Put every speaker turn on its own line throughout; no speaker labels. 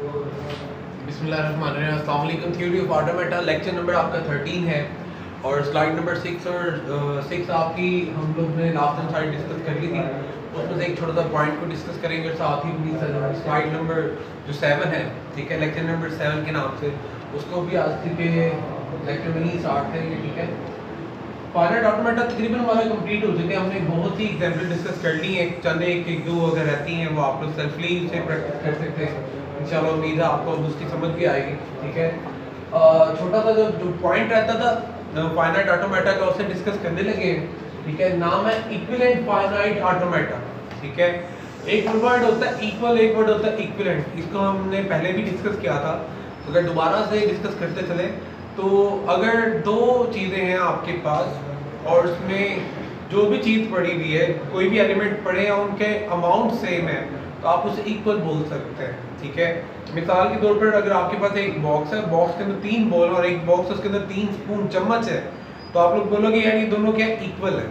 बिस्मिल्लाहिर्रहमानिर्रहीम। अस्सलाम वालेकुम। Theory of automata lecture number आपका 13 है और स्लाइड नंबर 6 और 6 आपकी हम लोग ने लास्ट टाइम साइड डिस्कस कर ली थी। उसमें से एक छोटा सा पॉइंट को डिस्कस करेंगे और साथ ही अपनी स्लाइड नंबर जो 7 है, ठीक है, लेक्चर नंबर 7 के नाम से, उसको भी आज के लेक्चर में ही स्टार्ट करेंगे, ठीक है। फाइनाइट ऑटोमेटा तकरीबन हमारा कंप्लीट हो चुके हैं। हमने बहुत सी एग्जाम्पल डिस्कस कर ली है, चंद एक दो अगर रहती हैं वो आप लोग सेल्फली से प्रैक्टिस कर सकते हैं। इंशाल्लाह उम्मीद है आपको उसकी समझ भी आएगी, ठीक है। छोटा सा जो पॉइंट रहता था फाइनाइट ऑटोमेटा का, उससे डिस्कस करने लगे, ठीक है। नाम है इक्विवेलेंट फाइनाइट ऑटोमेटा, ठीक है। एक वर्ड होता है इक्वल, एक वर्ड होता है इक्विवेलेंट। इसको हमने पहले भी डिस्कस किया था, तो अगर दोबारा से डिस्कस करते चले तो अगर दो चीज़ें हैं आपके पास और उसमें जो भी चीज़ पड़ी हुई है, कोई भी एलिमेंट पड़े या उनके अमाउंट सेम है, तो आप उसे इक्वल बोल सकते हैं, ठीक है। मिसाल के तौर पर अगर आपके पास एक बॉक्स है, बॉक्स के अंदर 3 बॉल और एक बॉक्स उसके अंदर 3 स्पून चम्मच है, तो आप लोग बोलोगे यार ये दोनों क्या इक्वल है।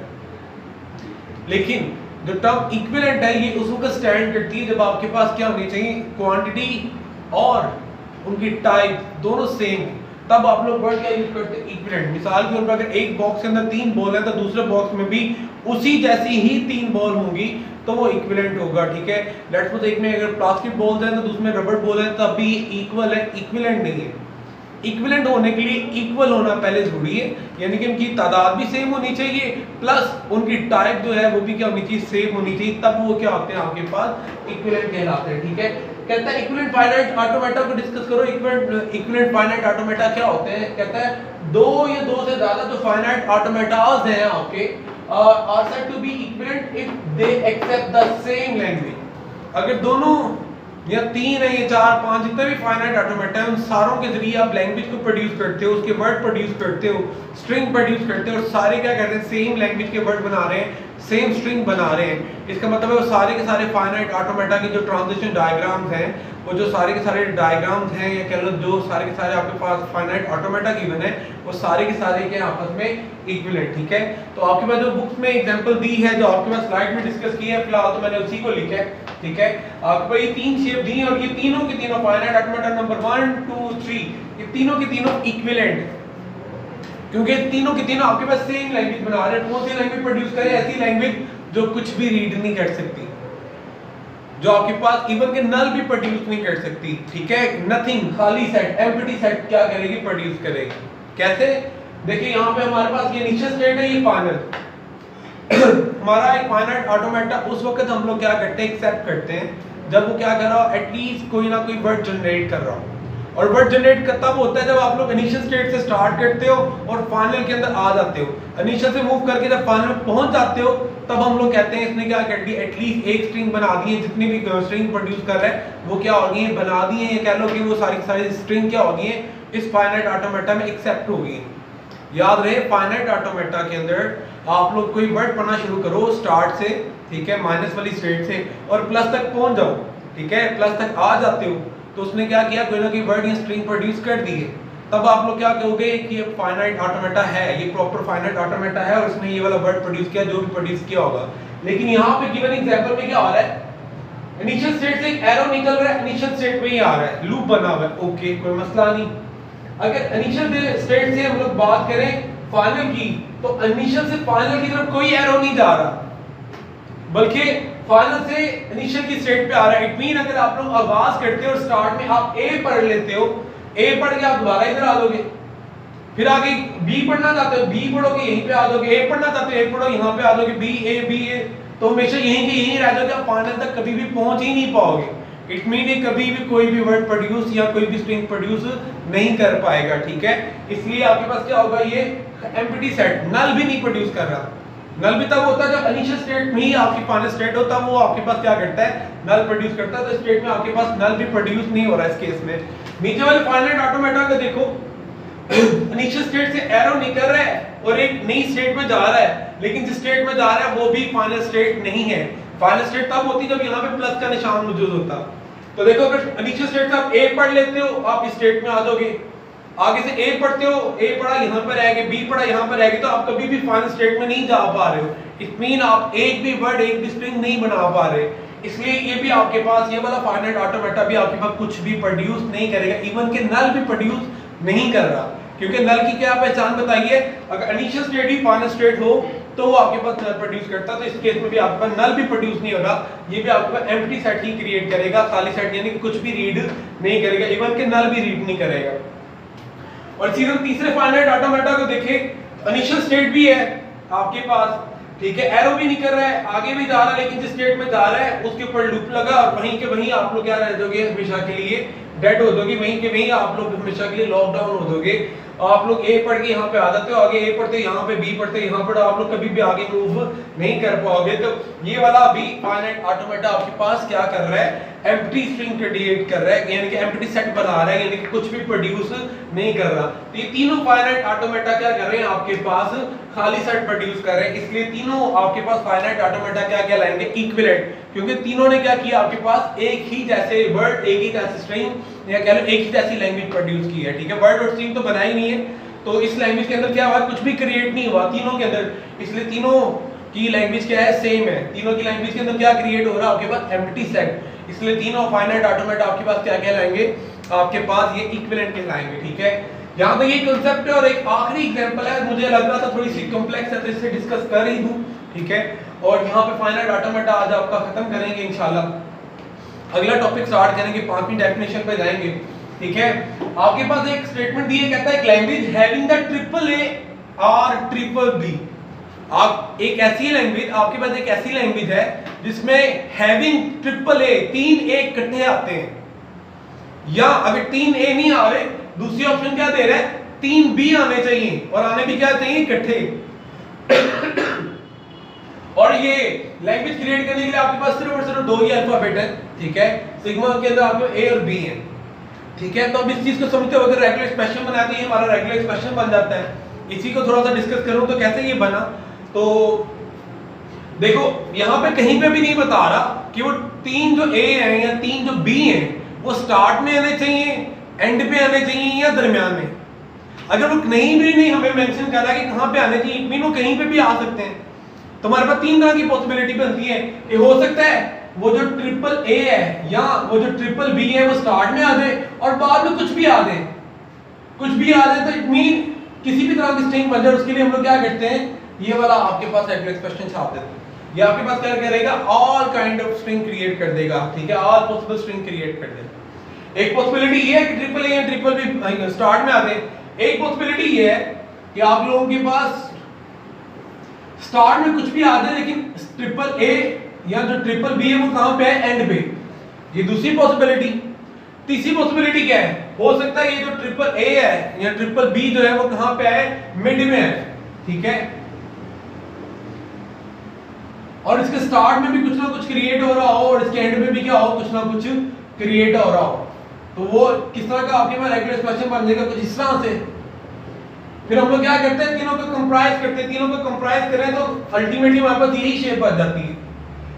लेकिन जो टर्म इक्विवेलेंट है ये उस वक्त स्टैंड करती है जब आपके पास क्या होनी चाहिए, क्वांटिटी और उनकी टाइप दोनों सेम, तब आप लोग वर्ड क्या यूज करते हैं, इक्विवेलेंट। मिसाल के तौर पर अगर एक बॉक्स के अंदर 3 बॉल है तो दूसरे बॉक्स में भी उसी जैसी ही 3 बॉल होंगी, तो वो इक्विवेलेंट होगा, ठीक है। लेट्स सपोज एक में अगर प्लास्टिक बॉल है तो दूसरे में रबर बॉल है, तब भी इक्वल है, इक्विवेलेंट नहीं है। इक्विवेलेंट होने के लिए इक्वल होना पहले जरूरी है, यानी कि उनकी तादाद भी सेम होनी चाहिए, प्लस उनकी टाइप जो है वो भी क्या होनी चाहिए, सेम होनी चाहिए, तब वो क्या होते हैं आपके पास इक्विवेलेंट कहलाते हैं, ठीक है। कहता है इक्विवेलेंट फाइनाइट ऑटोमेटा को डिस्कस करो। इक्विवेलेंट फाइनाइट ऑटोमेटा क्या होते हैं, कहता है दो या दो से ज्यादा जो फाइनाइट ऑटोमेटास हैं आपके are said to be equivalent if they accept the same language. अगर दोनों या 3 है या 4 5 जितने भी फाइनाइट ऑटोमेटा है, उन सारों के जरिए आप लैंग्वेज को प्रोड्यूस करते हो, उसके वर्ड प्रोड्यूस करते हो, स्ट्रिंग प्रोड्यूस करते हो, और सारे क्या करते हैं, सेम लैंग्वेज के वर्ड बना रहे हैं, सेम स्ट्रिंग बना रहे हैं। इसका मतलब है वो सारे के सारे फाइनाइट ऑटोमेटा के जो ट्रांजिशन डायग्राम्स हैं, वो जो सारे के सारे डायग्राम्स हैं या कह लो जो सारे के सारे आपके पास फाइनाइट ऑटोमेटा गिवन है, वो सारे के सारे के आपस में इक्विवेलेंट, ठीक है। तो आपके पास जो बुक्स में एग्जांपल दी है, जो आपके पास स्लाइड में डिस्कस की है, फिलहाल तो मैंने उसी को लिखा है, ठीक है। आपको ये 3 शेप दी है और ये तीनों के तीनों फाइनाइट ऑटोमेटा नंबर 1 2 3 ये तीनों के तीनों इक्विवेलेंट, क्योंकि तीनों के तीनों आपके पास सेम लैंग्वेज बना रहे हैं। कौन सी लैंग्वेज प्रोड्यूस करे, ऐसी लैंग्वेज जो कुछ भी रीड नहीं कर सकती, जो आपके पास इवन के नल भी प्रोड्यूस नहीं कर सकती, ठीक है। नथिंग, खाली सेट, एम्प्टी सेट क्या करेगी, प्रोड्यूस करेगी। कैसे, देखिए यहाँ पे हमारे पास ये इनिशियल स्टेट है, ये फाइनल हमारा एक फाइनाइट ऑटोमेटा उस वक्त हम लोग क्या करते हैं, एक्सेप्ट करते हैं जब वो क्या कर रहा हो, एटलीस्ट कोई ना कोई वर्ड जनरेट कर रहा हो। और वर्ड जनरेट तब होता है जब आप लोग इनिशियल स्टेट से स्टार्ट करते हो और फाइनल के अंदर आ जाते हो। इनिशियल से मूव करके जब फाइनल में पहुंच जाते हो, तब हम लोग कहते हैं इसने क्या कर दी, एटलीस्ट एक स्ट्रिंग बना दी है। जितनी भी स्ट्रिंग प्रोड्यूस कर रहा है वो क्या हो गई है, बना दी है, या कह लो कि वो सारी सारी स्ट्रिंग क्या हो गई है, इस फाइनाइट ऑटोमेटा में एक्सेप्ट हो गई है। याद रहे फाइनाइट ऑटोमेटा के अंदर आप लोग कोई वर्ड पढ़ना शुरू करो स्टार्ट से, ठीक है, माइनस वाली स्टेट से, और प्लस तक पहुंच जाओ, ठीक है, प्लस तक आ जाते हो, तो उसने क्या किया, कोई ना कोई वर्ड या स्ट्रिंग प्रोड्यूस कर दी है, तब आप लोग क्या कहोगे कि ये फाइनाइट ऑटोमेटा है, ये प्रॉपर फाइनाइट ऑटोमेटा है और इसने ये वाला वर्ड प्रोड्यूस किया जो भी प्रोड्यूस किया होगा। लेकिन यहाँ पे गिवन एग्जांपल में क्या हो रहा है, इनिशियल स्टेट से एक एरो निकल रहा है, इनिशियल स्टेट में ही आ रहा है, लूप बना हुआ है, ओके, कोई मसला नहीं। अगर इनिशियल स्टेट से हम लोग बात करें फाइनल की, तो इनिशियल से फाइनल की तरफ कोई एरो नहीं जा रहा, बल्कि फाइनल से इनिशियल की स्टेट पे आ रहा है। इट मीन अगर आप लोग आगाज करते हो और स्टार्ट में आप ए पढ़ लेते हो, ए पढ़ के आप दोबारा इधर आ जाओगे, फिर आगे बी पढ़ना चाहते हो, बी पढ़ोगे यहीं पे आ जाओगे, ए पढ़ना चाहते हो, ए पढ़ो यहाँ पे आ जाओगे, बी ए, तो हमेशा यहीं के यहीं रह जाओगे, आप फाइनल तक कभी भी पहुंच ही नहीं पाओगे। इट मीन ये कभी भी कोई भी वर्ड प्रोड्यूस या कोई भी स्ट्रिंग प्रोड्यूस नहीं कर पाएगा, ठीक है। इसलिए आपके पास क्या होगा, ये एम्प्टी सेट, नल भी नहीं प्रोड्यूस कर रहा। नल भी तब होता है जब इनिशियल स्टेट में ही आपकी फाइनल स्टेट होता है, वो आपके पास क्या करता है, नल प्रोड्यूस करता है। तो स्टेट में आपके पास नल भी प्रोड्यूस नहीं हो रहा है इस केस में। नीचे वाले फाइनाइट ऑटोमेटा का देखो, इनिशियल स्टेट से एरो निकल रहा है और एक नई स्टेट में जा रहा है, लेकिन जिस स्टेट में जा रहा है वो भी फाइनल स्टेट नहीं है। फाइनल स्टेट तब होती जब यहाँ पे प्लस का निशान मौजूद होता। तो देखो अगर इनिशियल स्टेट से आप ए पढ़ लेते हो, आप इस स्टेट में आ जाओगे, आगे से ए पढ़ते हो, ए पढ़ा यहाँ पर रहेगा, बी पढ़ा यहाँ पर रहेगा, तो आप कभी भी फाइनल स्टेट में नहीं जा पा रहे हो। इट मीन आप एक भी वर्ड, एक भी स्ट्रिंग नहीं बना पा रहे। इसलिए ये भी आपके पास, ये वाला फाइनाइट ऑटोमेटा भी आपके पास कुछ भी प्रोड्यूस नहीं करेगा, इवन के नल भी प्रोड्यूस नहीं कर रहा, क्योंकि नल की क्या पहचान बताइए, अगर इनिशियल स्टेट ही फाइनल स्टेट हो तो वो आपके पास नल प्रोड्यूस करता है। तो इस केस में भी आपके पास नल भी प्रोड्यूस नहीं होगा, ये भी आपके पास एम्प्टी सेट ही क्रिएट करेगा, खाली सेट, यानी कि कुछ भी रीड नहीं करेगा, इवन के नल भी रीड नहीं करेगा। और इसी तरह तीसरे फाइनाइट ऑटोमेटा को देखें, इनिशियल स्टेट भी है आपके पास, ठीक है, एरो भी नहीं कर रहा है, आगे भी जा रहा है, लेकिन जिस स्टेट में जा रहा है उसके ऊपर लूप लगा और वहीं के वहीं आप लोग क्या रह जाओगे, हमेशा के लिए डेड हो जाओगे, वहीं के वहीं आप लोग हमेशा के लिए लॉकडाउन हो जाओगे। आप लोग ए पढ़ के यहाँ पे आ जाते हो, आगे ए पढ़ते यहाँ पे, बी पढ़ते यहाँ पर, आप लोग कभी भी आगे मूव नहीं कर पाओगे। तो ये वाला अभी फाइनाइट ऑटोमेटा आपके पास क्या कर रहा है, एम्प्टी स्ट्रिंग क्रिएट कर रहा है, यानी कि एम्प्टी सेट बना रहा है, यानी कि कुछ भी प्रोड्यूस नहीं कर रहा। तो ये तीनों फाइनाइट ऑटोमेटा क्या कर रहे हैं, आपके पास खाली सेट प्रोड्यूस कर रहे हैं, इसलिए तीनों आपके पास फाइनाइट ऑटोमेटा क्या क्या लाएंगे, इक्विवेलेंट, क्योंकि तीनों ने क्या किया, आपके पास एक ही जैसे वर्ड, एक ही जैसे स्ट्रिंग या कह लो एक ही जैसी लैंग्वेज प्रोड्यूस की है, ठीक है। वर्ड और स्ट्रिंग तो बना ही नहीं है, तो इस लैंग्वेज के अंदर क्या हुआ, कुछ भी क्रिएट नहीं हुआ तीनों के अंदर, इसलिए तीनों की लैंग्वेज क्या है, सेम है। तीनों की लैंग्वेज के अंदर क्या क्रिएट हो रहा है, आपके पास एम्प्टी सेट, इसलिए तीनों फाइनाइट ऑटोमेटा आपके पास क्या क्या लाएंगे, आपके पास ये इक्विवेलेंट के लाएंगे, ठीक है। यहाँ पे ये कांसेप्ट है। और एक आखिरी एग्जांपल है, मुझे लग रहा था थोड़ी सी कॉम्प्लेक्स है तो इसे डिस्कस कर ही दूं, ठीक है। और यहाँ पे फाइनाइट ऑटोमेटा आज आपका खत्म करेंगे इंशाल्लाह, अगला टॉपिक स्टार्ट करेंगे, 5वीं डेफिनेशन पे जाएंगे, ठीक है। आपके पास एक स्टेटमेंट दी है, कहता है language having the triple A और ट्रिपल बी। आप एक ऐसी लैंग्वेज, आपके पास एक ऐसी लैंग्वेज है जिसमें हैविंग ट्रिपल ए, 3 ए इकट्ठे आते हैं, या अगर 3 ए नहीं आ रहे, दूसरी ऑप्शन क्या दे रहा है, 3 बी आने चाहिए, और आने भी क्या चाहिए, इकट्ठे। और ये लैंग्वेज क्रिएट करने के लिए आपके पास सिर्फ और सिर्फ 2 ही अल्फाबेट है, ठीक है। सिग्मा के अंदर आपके ए और बी है, ठीक है। तो अब इस चीज को समझते हो, अगर रेगुलर एक्सप्रेशन बनाते हैं, हमारा रेगुलर एक्सप्रेशन बन जाता है। इसी को थोड़ा सा डिस्कस करूं तो कैसे ये बना, तो देखो यहाँ पे कहीं पे भी नहीं बता रहा कि वो 3 जो ए हैं या 3 जो बी हैं वो स्टार्ट में आने चाहिए, एंड पे आने चाहिए, या दरमियान में। अगर वो कहीं भी नहीं हमें मेंशन कर रहा है कि कहां पे आने चाहिए, इट मीन वो कहीं पे भी आ सकते हैं। तो हमारे पास 3 तरह की पॉसिबिलिटी बनती है कि हो सकता है वो जो ट्रिपल ए है या वो जो ट्रिपल बी है वो स्टार्ट में आ जाए और बाद में कुछ भी आ जाए, कुछ भी आ जाए, तो इट मीन किसी भी तरह की स्ट्रिंग बन जाए। उसके लिए हम लोग क्या करते हैं, ये वाला आपके पास रेगुलर एक्सप्रेशन छाप देते हैं। ये आपके पास क्या करेगा, all kind of string create कर देगा, ठीक है, ऑल पॉसिबल स्ट्रिंग क्रिएट कर देगा। एक पॉसिबिलिटी ये है कि ट्रिपल ए या ट्रिपल बी स्टार्ट में आ जाए। एक पॉसिबिलिटी ये है कि आप लोगों के पास स्टार्ट में कुछ भी आ जाए लेकिन ट्रिपल ए या जो ट्रिपल बी है वो कहां पे है, एंड पे। ये दूसरी पॉसिबिलिटी। तीसरी पॉसिबिलिटी क्या है, हो सकता है ये जो ट्रिपल ए है या ट्रिपल बी जो है वो कहां पे है, मिड में है, ठीक है। और इसके स्टार्ट में भी कुछ ना कुछ क्रिएट हो रहा हो और इसके एंड में भी क्या हो, कुछ ना कुछ क्रिएट हो रहा हो। तो वो किस तरह का आपके पास रेगुलर एक्सप्रेशन बन जाएगा, कुछ इस तरह से। फिर हम लोग क्या करते हैं, तीनों को कंप्राइज करते हैं। तीनों को कंप्राइज करें तो अल्टीमेटली हमारे पास यही शेप बन जाती है।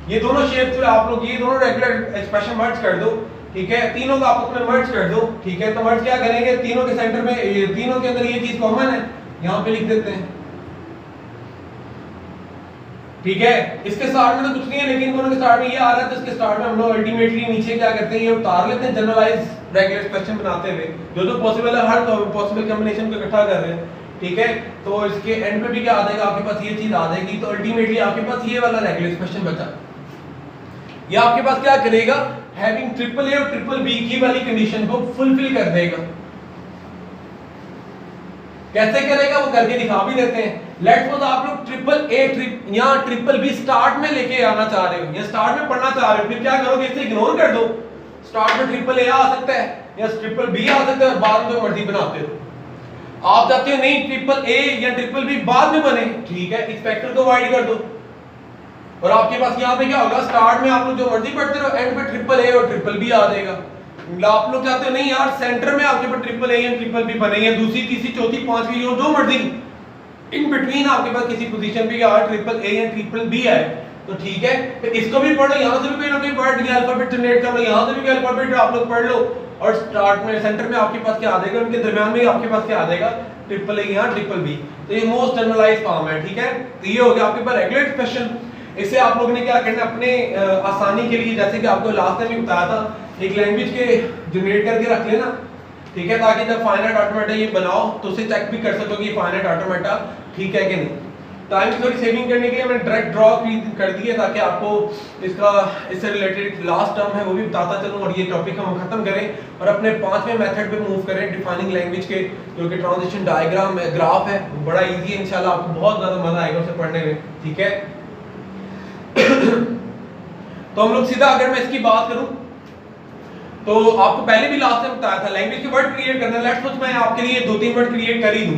ये दोनों शेप जो आप लोग ये दोनों रेगुलर एक्सप्रेशन मर्ज कर दो, ठीक है, तीनों को आपस में मर्ज कर दो, ठीक है। तो मर्ज क्या करेंगे, तीनों के सेंटर में, ये तीनों के अंदर ये चीज कॉमन है, यहाँ पे लिख देते हैं, ठीक है। इसके स्टार्ट में तो कुछ नहीं है लेकिन दोनों के स्टार्ट में ये आ रहा है, तो इसके स्टार्ट में हम लोग अल्टीमेटली नीचे क्या करते हैं, ये उतार लेते हैं जनरलाइज रेगुलर एक्सप्रेशन बनाते हुए, जो पॉसिबल है हर पॉसिबल कॉम्बिनेशन को इकट्ठा कर रहे हैं, ठीक है। तो इसके एंड पे भी क्या आ जाएगा, आपके पास ये चीज आ जाएगी। तो अल्टीमेटली आपके पास ये वाला रेगुलर एक्सप्रेशन बचा। ये आपके पास क्या करेगा, हैविंग ट्रिपल ए और ट्रिपल बी की वाली कंडीशन को फुलफिल कर देगा। कैसे करेगा वो करके दिखा भी देते हैं। लेट्स सपोज आप लोग ट्रिपल ए या ट्रिपल बी स्टार्ट में लेके आना चाह रहे हो या स्टार्ट में पढ़ना चाह रहे हो, फिर क्या करोगे, इसे इग्नोर कर दो। स्टार्ट में ट्रिपल ए आ सकता है या ट्रिपल बी आ सकता है और बाद में जो मर्जी बनाते हो। आप चाहते हो नहीं ट्रिपल ए या ट्रिपल बी बाद में बने, ठीक है, इस फैक्टर को वाइड कर दो और आपके पास यहाँ पे क्या होगा, स्टार्ट में आप लोग जो मर्जी पढ़ते रहो, एंड पे ट्रिपल ए और ट्रिपल बी आ जाएगा। आप लोग चाहते हो नहीं यार सेंटर में आपके पास ट्रिपल ए या ट्रिपल बी बने, या दूसरी तीसरी चौथी पांचवी जो मर्जी इन बिटवीन आपके पास किसी पोजीशन पे यार ट्रिपल ए या ट्रिपल बी है, तो ठीक है, तो इसको भी पढ़ो, यहाँ से भी कोई ना कोई वर्ड या अल्फाबेट जनरेट कर लो, यहाँ से भी कोई अल्फाबेट आप लोग पढ़ लो और स्टार्ट में सेंटर में आपके पास क्या आ जाएगा, उनके दरमियान में आपके पास क्या आ जाएगा, ट्रिपल ए या ट्रिपल बी। तो ये मोस्ट जनरलाइज्ड फॉर्म है, ठीक है। तो ये हो गया आपके पास रेगुलर एक्सप्रेशन। इससे आप लोगों ने क्या करना अपने आसानी के लिए, जैसे कि आपको लास्ट टाइम भी बताया था, एक लैंग्वेज के जनरेट करके रख लेना, ठीक है, ताकि जब फाइनाइट ऑटोमेटा ये बनाओ तो उसे चेक भी कर सको कि ये फाइनाइट ऑटोमेटा ठीक है कि नहीं। टाइम की थोड़ी सेविंग करने के लिए मैंने डायरेक्ट ड्रॉ कर दी है ताकि आपको इससे रिलेटेड लास्ट टर्म है वो भी बताता चलूं और ये टॉपिक हम खत्म करें और अपने 5वें मेथड पे मूव करें डिफाइनिंग लैंग्वेज के, जो कि ट्रांजिशन डायग्राम है, ग्राफ है, बड़ा इजी है, इंशाल्लाह आपको बहुत ज्यादा मजा आएगा उसे पढ़ने में, ठीक है। तो हम लोग सीधा, अगर मैं इसकी बात करूं तो आपको पहले भी लास्ट टाइम बताया था लैंग्वेज के वर्ड क्रिएट करना। लेट्स सपोज मैं आपके लिए 2-3 वर्ड क्रिएट कर ही दूं।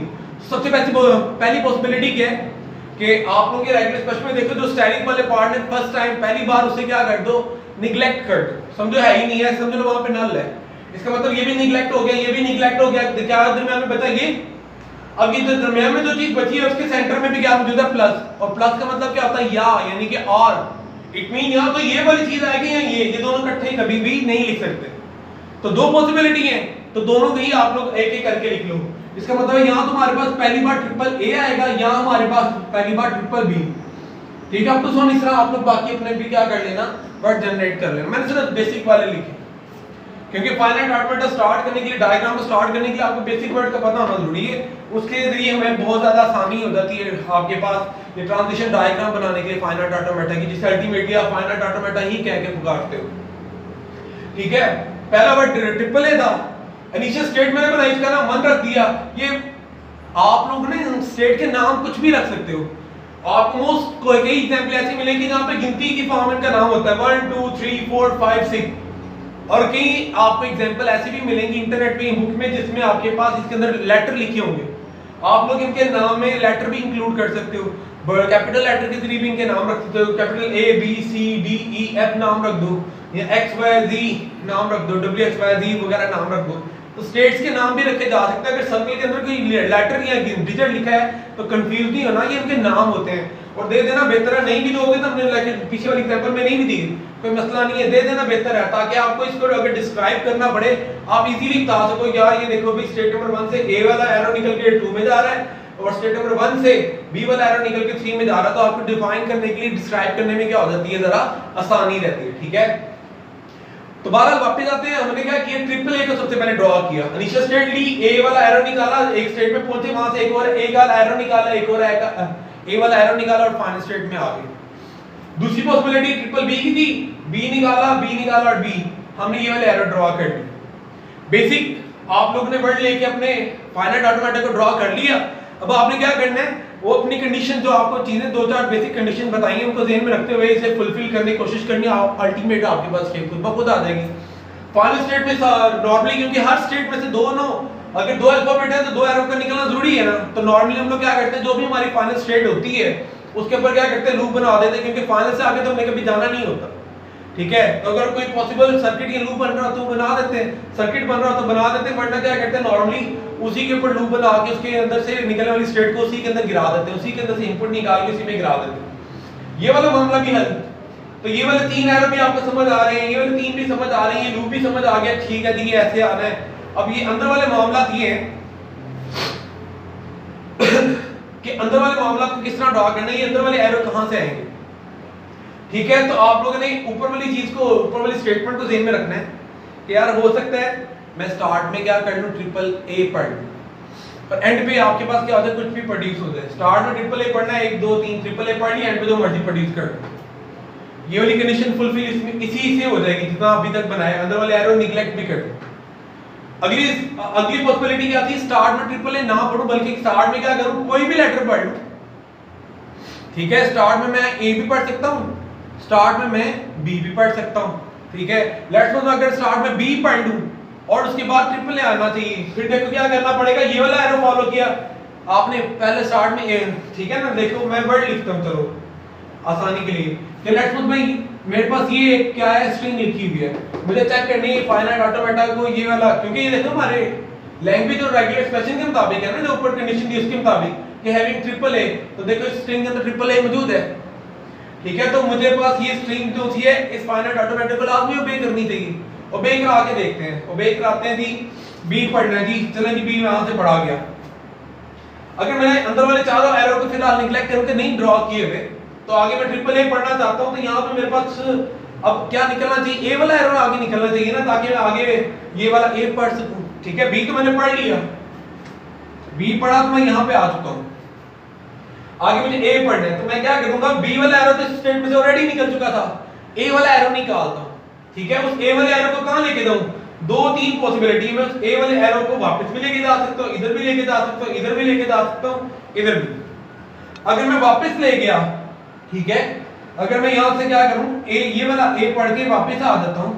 सबसे पहली पॉसिबिलिटी क्या है कि आप लोग ये रेगुलर स्पेशल में देखो जो स्टाइलिंग वाले पार्ट ने फर्स्ट टाइम पहली बार उसे क्या कर दो, निगलेक्ट कर दो, समझो है ही नहीं है, समझो वहां पे नल है, इसका मतलब ये भी निगलेक्ट हो गया, ये भी निगलेक्ट हो गया, क्या दरमियान में बचा ये। अब ये जो दरमियान में जो चीज बची है उसके सेंटर में भी क्या मौजूद है, प्लस, और प्लस का मतलब क्या होता है, या, यानी कि और, इट मीन या तो ये वाली चीज आएगी या ये दोनों इकट्ठे कभी भी नहीं लिख सकते। तो दो पॉसिबिलिटी है, तो दोनों को ही आप लोग एक एक करके लिख लो। इसका मतलब है यहाँ तुम्हारे पास पहली बार ट्रिपल ए आएगा, यहाँ हमारे पास पहली बार ट्रिपल बी, ठीक है। अब तो सोन इस तरह आप लोग बाकी अपने भी क्या कर लेना, वर्ड जनरेट कर लेना। मैंने सिर्फ बेसिक वाले लिखे क्योंकि फाइनाइट ऑटोमेटा स्टार्ट करने के लिए, डायग्राम को स्टार्ट करने के लिए आपको बेसिक वर्ड का पता होना जरूरी है। उसके जरिए हमें बहुत ज्यादा आसानी हो जाती है आपके पास ये ट्रांजिशन डायग्राम बनाने के लिए फाइनाइट ऑटोमेटा की, जिसे अल्टीमेटली आप फाइनाइट ऑटोमेटा ही कह के पुकारते हो, ठीक है। पहला वर्ड ट्रिपल ए था, इनिशियल स्टेट मैंने बनाई, इसका नाम 1 रख दिया। ये आप लोग ने स्टेट के नाम कुछ भी रख सकते हो, आपको मोस्ट कई एग्जांपल ऐसे मिलेंगे जहां पे गिनती की फॉर्म इनका नाम होता है 1 2 3 4 5 6, और कई आपको एग्जांपल ऐसे भी मिलेंगे इंटरनेट पे बुक में जिसमें आपके पास इसके अंदर लेटर लिखे होंगे। आप लोग इनके नाम में लेटर भी इंक्लूड कर सकते हो, कैपिटल लेटर के जरिए भी इनके नाम रख सकते हो, capital A B C D E F नाम रख दो, या X Y Z नाम रख दो, W X Y Z वगैरह नाम रख दो। तो स्टेट्स के नाम भी रखे जा सकते हैं। अगर सर्कल के अंदर कोई लेटर या डिजिट लिखा है तो कंफ्यूज नहीं होना, ये इनके नाम होते हैं, और दे देना बेहतर है। नहीं भी दोगे तो हमने पीछे वाली एग्जांपल में नहीं भी दी, कोई मसला नहीं है, दे देना बेहतर है, ताकि आपको इसको अगर डिस्क्राइब करना पड़े आप इजीली बता सको, यार ये देखो भाई स्टेट नंबर 1 से A वाला एरो निकल के 2 में जा रहा है और स्टेट नंबर 1 से B वाला एरो निकल के 3 में जा रहा है। तो आपको डिफाइन करने के लिए, डिस्क्राइब करने में क्या हो जाती है, जरा आसानी रहती है, ठीक है। तो बहरहाल वापस आते हैं, हमने क्या किया, ट्रिपल ए को सबसे पहले ड्रॉ किया, इनिशियल स्टेट ली, ए वाला एरो निकाला, एक स्टेट में पहुंचे, वहां से एक और ए का एरो निकाला, एक और ए वाला एरो निकाला और फाइनल स्टेट में आ गए। दूसरी पॉसिबिलिटी ट्रिपल बी की थी, बी निकाला और बी, हमने ये वाले एरो ड्रॉ कर दी। बेसिक आप लोगों ने वर्ड लेके अपने फाइनाइट ऑटोमेटा को ड्रॉ कर लिया। अब आपने क्या करना है, वो अपनी कंडीशन जो आपको चीजें 2-4 बेसिक कंडीशन बताई हैं उनको ध्यान में रखते हुए इसे फुलफिल करने की कोशिश करनी है, आप अल्टीमेट आपके पास स्टेट खुद ब खुद आ जाएगी। फाइनल स्टेट में नॉर्मली, क्योंकि हर स्टेट में से दोनों, अगर 2 अल्फाबेट है तो 2 एरो का निकलना जरूरी है ना, तो नॉर्मली हम लोग क्या करते हैं, जो भी हमारी फाइनल स्टेट होती है उसके ऊपर क्या करते हैं, लूप बना देते हैं, क्योंकि फाइनल से आगे तो हमने कभी जाना नहीं होता, ठीक है। तो अगर कोई पॉसिबल सर्किट या लूप बन रहा हो तो बना देते हैं, सर्किट बन रहा हो तो बना देते हैं, वरना क्या करते हैं नॉर्मली उसी के ऊपर लूप बना के उसके अंदर से निकलने वाली स्टेट को उसी के अंदर गिरा देते हैं, उसी के अंदर से इनपुट निकाल के उसी में गिरा देते हैं। ये वाला मामला भी हल। तो ये वाले 3 एरो भी आपको समझ आ रहे हैं, ये वाले 3 भी समझ आ रही है, लूप भी समझ आ गया, ठीक है जी ये ऐसे आना है। अब ये अंदर वाले मामला दिए हैं कि अंदर वाले मामला को किस तरह ड्रॉ करना है, ये अंदर वाले एरो कहां से आएंगे, ठीक है। तो आप लोगों ने ऊपर वाली चीज को, ऊपर वाली स्टेटमेंट को ध्यान में रखना है कि यार हो सकता है मैं स्टार्ट में क्या कर लूं, ट्रिपल ए पढ़ लूं, पर एंड पे आपके पास क्या होता है, कुछ भी प्रोड्यूस होता है। स्टार्ट में ट्रिपल ए पढ़ना है, 1 2 3 ट्रिपल ए पढ़ लिया, एंड पे जो मर्जी प्रोड्यूस कर लो। ये वाली कंडीशन फुलफिल इसमें इसी से हो जाएगी जितना अभी तक बनाया। अंदर वाले एरो निगलेक्ट भी कर दो। अगली पॉसिबिलिटी क्या थी, स्टार्ट में ट्रिपल ए ना पढ़ूं, बल्कि स्टार्ट में क्या करूं, कोई भी लेटर पढ़ लूं, ठीक है। स्टार्ट में मैं ए भी पढ़ सकता हूं, स्टार्ट में मैं बी भी पढ़ सकता हूं, ठीक है। लेट्स सपोज अगर स्टार्ट में बी पढ़ लूं और उसके बाद ट्रिपल ए आना चाहिए, फिर देखो क्या करना पड़ेगा, ये वाला एरो फॉलो किया आपने पहले स्टार्ट में ए, ठीक है ना। देखो मैं वर्ड लिखता हूं चलो आसानी के लिए, कि लेट्स सपोज भाई मेरे पास ये क्या है, स्ट्रिंग लिखी हुई है, मुझे चेक करनी है फाइनाइट ऑटोमेटा को ये वाला, क्योंकि ये देखो हमारे लैंग्वेज और रेगुलर एक्सप्रेशन के मुताबिक है ना, जो ऊपर कंडीशन दी उसके मुताबिक कि हैविंग ट्रिपल ए, तो देखो स्ट्रिंग के अंदर ट्रिपल ए मौजूद है, ठीक है। तो मुझे पास ये स्ट्रिंग जो थी है इस फाइनाइट ऑटोमेटा को लाजमी ओबे करनी चाहिए। ओबे करा के देखते हैं, ओबे कराते हैं जी, बी पढ़ना है जी, चलें जी बी वहां से पढ़ा गया। अगर मैं अंदर वाले चारों एरो को फिलहाल निगलेक्ट करके नहीं ड्रॉ किए हुए, तो आगे मैं ट्रिपल ए पढ़ना चाहता हूं, तो यहाँ पे मेरे पास अब क्या निकलना चाहिए, ए वाला एरो आगे निकलना चाहिए ना, ताकि मैं आगे ये वाला ए पढ़ सकूं। ठीक है, बी तो मैंने पढ़ लिया, बी पढ़ा तो मैं यहाँ पे आ चुका हूं, आगे मुझे ए पढ़ना है, तो मैं क्या करूंगा, बी वाला एरो तो स्टेट में से ऑलरेडी निकल चुका था, ए वाला एरो निकालता हूं। ठीक है, उस ए वाले एरो को कहां लेके जाऊं, दो तीन पॉसिबिलिटी में उस ए वाले एरो को वापस भी लेके जा सकता हूं, इधर भी लेके जा सकता हूं, इधर भी लेके जा सकता हूं, इधर भी। अगर मैं वापस ले गया, ठीक है, अगर मैं यहां से क्या करूं, ए ये वाला ए पढ़ के वापस आ जाता हूं,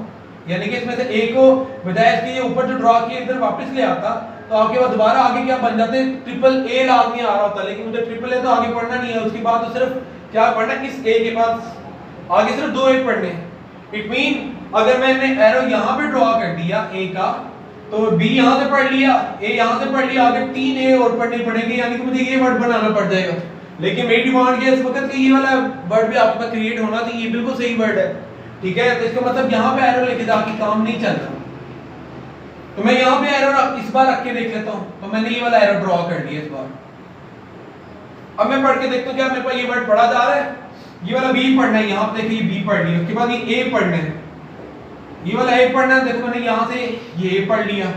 यानी कि इसमें से ए को बजाय इसके ये ऊपर जो ड्रॉ किया इधर वापस ले आता, तो आपके पास दोबारा आगे क्या बन जाते, ट्रिपल ए लाजमी आ रहा होता, लेकिन मुझे ट्रिपल ए तो आगे पढ़ना नहीं है, उसके बाद तो सिर्फ क्या पढ़ना है, इस ए के पास आगे सिर्फ दो ए पढ़ने। इट मीन अगर मैंने एरो यहां पे ड्रॉ कर दिया ए का, तो बी यहां से पढ़ लिया, ए यहां से पढ़ लिया, आगे तीन ए और पढ़ने पड़ेंगे, यानी कि मुझे ये वर्ड बनाना पड़ जाएगा। लेकिन मेरी डिमांड ये इस वक्त कि ये वाला वर्ड भी आपका क्रिएट होना चाहिए, ये बिल्कुल सही वर्ड है। ठीक है, तो इसका मतलब यहां पे एरो लेके जाके काम नहीं चलता, तो मैं यहां पे एरो इस बार रख के देख लेता हूं, तो मैंने ये वाला एरो ड्रॉ कर लिया इस बार। अब मैं पढ़ के देखता हूं क्या मेरे पास ये वर्ड पढ़ा जा रहा है, ये वाला बी पढ़ना है, यहां पे देखिए ये बी पढ़ लिया, उसके बाद ये ए पढ़ना है, ये वाला ए पढ़ना है, देखो मैंने यहां से ये ए पढ़ लिया,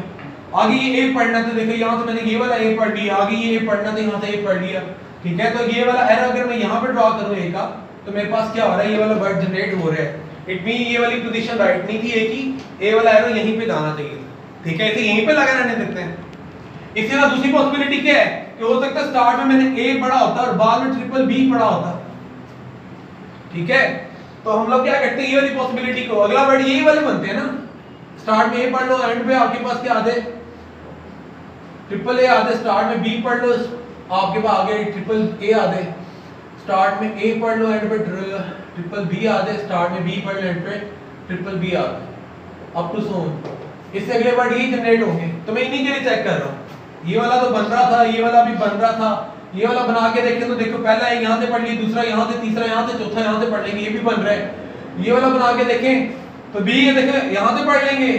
आगे ये ए पढ़ना है, तो देखो यहां से मैंने ये वाला ए पढ़ लिया, आगे ये ए पढ़ना था, यहां से ए पढ़ लिया। ठीक है, तो ये वाला एरो अगर मैं यहां पे ड्रॉ करूं ए का, तो मेरे पास क्या हो रहा है, ये वाला वर्ड जनरेट हो रहा है। इट मीन ये वाली पोजीशन राइट नहीं थी ए की, ए वाला एरो यहीं पे जाना चाहिए। ठीक है, इसे यहीं पे लगा रहने देते हैं। इसके अलावा दूसरी पॉसिबिलिटी क्या है कि हो सकता है स्टार्ट में मैंने ए पढ़ा होता और बाद में ट्रिपल बी पढ़ा होता। ठीक है, तो हम लोग क्या करते हैं, ये वाली पॉसिबिलिटी को, अगला वर्ड यही वाले बनते हैं ना, स्टार्ट में ए पढ़ लो, एंड पे आपके पास क्या आते, ट्रिपल ए आते, स्टार्ट में बी पढ़ लो, आपके पास आगे ट्रिपल ए आते, स्टार्ट में ए पढ़ लो, एंड पे ट्रिपल बी आते, स्टार्ट में बी पढ़ लो, एंड पे ट्रिपल बी आते, अप टू सो ऑन। इससे अगले वर्ड यही जनरेट होंगे, तो मैं इन्हीं के लिए चेक कर रहा हूं। ये वाला तो बन रहा था, ये वाला भी बन रहा था, ये वाला बना के देखें तो देखो पहला एक यहां से पढ़ लिया, दूसरा यहां से, तीसरा यहां से, चौथा यहां से पढ़ लेंगे, ये भी बन रहा है। ये वाला बना के देखें तो बी ये देखें यहां से पढ़ लेंगे,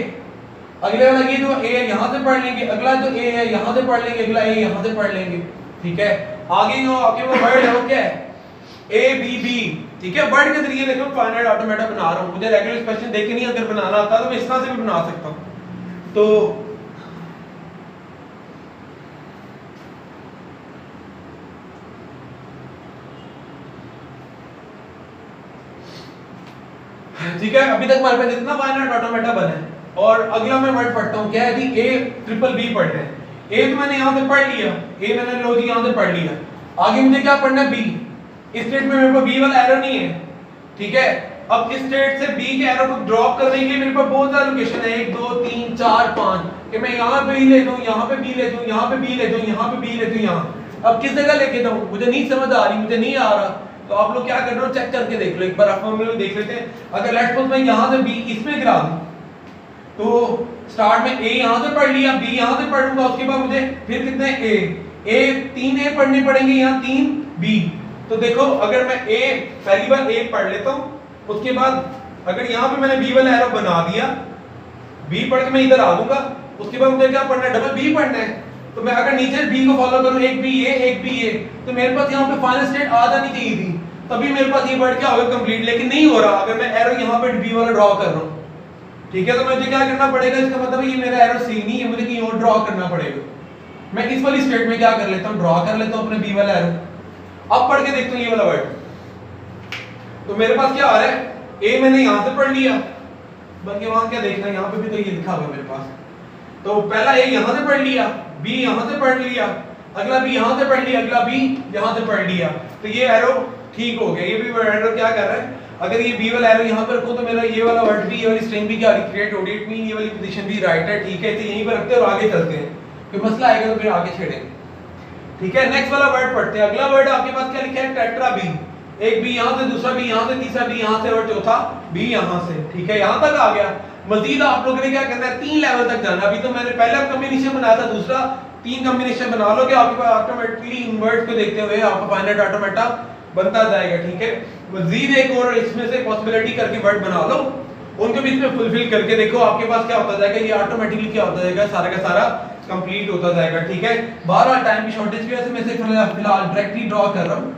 अगले वाला ये जो ए है यहां से पढ़ लेंगे, अगला जो ए है यहां से पढ़ लेंगे, अगला ए यहां से पढ़ लेंगे। ठीक है, आगे जो आपके वो वर्ड है वो क्या है, ए बी बी। ठीक है, वर्ड के जरिए देखो फाइनाइट ऑटोमेटा बना रहा हूं, मुझे रेगुलर एक्सप्रेशन देखे नहीं, अगर बनाना आता तो मैं इस तरह से भी बना सकता हूं। तो ठीक है, अभी तक हमारे पास इतना फाइनाइट ऑटोमेटा बना है, और अगला मैं वर्ड पढ़ता हूं, क्या है जी, ए ट्रिपल बी पढ़ना है। ए तो मैंने यहां से पढ़ लिया, ए मैंने लो जी यहां से पढ़ लिया, आगे मुझे क्या पढ़ना है, बी। इस स्टेट में मेरे पास बी वाला एरो नहीं है। ठीक है, अब इस स्टेट से बी के एरो को ड्रॉप करने के लिए मेरे पास बहुत सारे लोकेशन है, 1 2 3 4 5, कि मैं यहां पे बी ले दूं, यहां पे बी ले दूं, यहां पे बी ले दूं, यहां पे बी ले दूं, यहां। अब किस जगह लेके जाऊं, मुझे नहीं समझ आ रही, मुझे नहीं आ रहा, तो आप लोग क्या कर रहे हो, चेक करके देख लो एक बार, आप हम लोग देख लेते हैं। अगर लेट्स सपोज मैं यहां से बी इसमें गिरा दूं, तो स्टार्ट में ए यहां से पढ़ लिया, बी यहां से पढ़ लूंगा, उसके बाद मुझे फिर कितने ए 3 ए पढ़ने पड़ेंगे, यहां 3 बी। तो देखो अगर मैं ए पहली बार ए पढ़ लेता हूं, उसके बाद अगर यहां पे मैंने बी वाला एरो बना दिया, बी पढ़ के मैं इधर आ दूंगा, उसके बाद मुझे क्या पढ़ना है, डबल बी पढ़ना है। तो मैं अगर नीचे बी को फॉलो करूं, एक बी ए, तो मेरे पास यहां पे फाइनल स्टेट आ जानी चाहिए थी, तभी मेरे पास ये वर्ड क्या होगा, कंप्लीट। लेकिन नहीं हो रहा, अगर मैं एरो यहां पे बी वाला ड्रॉ कर रहा हूं। ठीक है, तो मुझे क्या करना पड़ेगा, इसका मतलब ये मेरा एरो सी नहीं है, मुझे कहीं और ड्रॉ करना पड़ेगा। मैं इस वाली स्टेट में क्या कर लेता हूं, ड्रॉ कर लेता हूं अपने बी वाला एरो। अब पढ़ के देखता हूं ये वाला वर्ड, तो मेरे पास क्या आ रहा है, ए मैंने यहां से पढ़ लिया, बल्कि वहां क्या देखना है, यहां पे भी तो ये लिखा हुआ है मेरे पास। तो पहला ए यहां से पढ़ लिया, बी यहां से पढ़ लिया, अगला बी यहां से पढ़ लिया, अगला बी यहां से पढ़ लिया, तो ये एरो ठीक हो गया। ये भी एरो क्या कर रहा है, अगर ये बी वाला एरो यहां पर रखूं तो मेरा ये वाला वर्ड भी, ये वाली स्ट्रिंग भी क्या क्रिएट हो गई, इट मीन ये वाली पोजीशन भी राइट है। ठीक है, तो यहीं पर रखते हैं और आगे चलते हैं, कोई मसला आएगा तो फिर आगे छेड़ेंगे। ठीक है, नेक्स्ट वाला वर्ड पढ़ते हैं। अगला वर्ड आपके पास क्या लिखा है, टेट्रा बी। एक बी यहां से, दूसरा बी यहां से, तीसरा बी यहां से और चौथा बी यहां से। ठीक है, यहां तक आ गया। मजीद आप लोगों ने क्या करना है, 3 लेवल तक जाना। अभी तो मैंने पहला कॉम्बिनेशन बनाया था, दूसरा 3 कॉम्बिनेशन बना लो कि आपके पास ऑटोमेटिकली इन वर्ड्स को देखते हुए आपका फाइनाइट ऑटोमेटा बनता जाएगा। ठीक है, मजीद एक और इसमें से पॉसिबिलिटी करके वर्ड बना लो, उनको भी इसमें फुलफिल करके देखो, आपके पास क्या होता जाएगा, ये ऑटोमेटिकली क्या होता जाएगा, सारा का सारा कंप्लीट होता जाएगा। ठीक है, 12 टाइम की शॉर्टेज की वजह से मैं इसे फिलहाल डायरेक्टली ड्रॉ कर रहा हूं।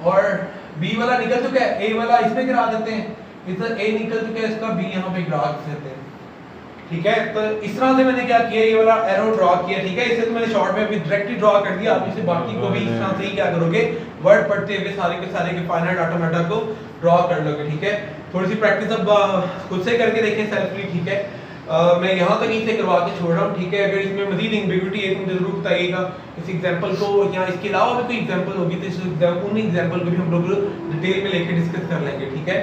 और बी वाला निकल चुका है, ए वाला इसमें गिरा देते हैं, इधर ए निकल चुका है इसका, बी यहाँ पे गिरा देते हैं। ठीक है, तो इस तरह से मैंने क्या किया, ये वाला एरो ड्रॉ किया। ठीक है, इसे तो मैंने शॉर्ट में अभी डायरेक्टली ड्रॉ कर दिया, आप इसे बाकी को भी इस तरह से ही क्या करोगे, वर्ड पढ़ते हुए सारे के सारे के फाइनाइट ऑटोमेटा को ड्रॉ कर लोगे। ठीक है, थोड़ी सी प्रैक्टिस अब खुद से करके देखें सेल्फली। ठीक है, मैं यहाँ तक इसे करवा के छोड़ रहा हूँ। ठीक है, अगर इसमें मजीद एम्बिग्यूटी है तो मुझे जरूर बताइएगा इस एग्जांपल को, या इसके अलावा भी कोई एग्जांपल होगी तो उन एग्जांपल को भी हम लोग डिटेल में लेके डिस्कस कर लेंगे। ठीक है।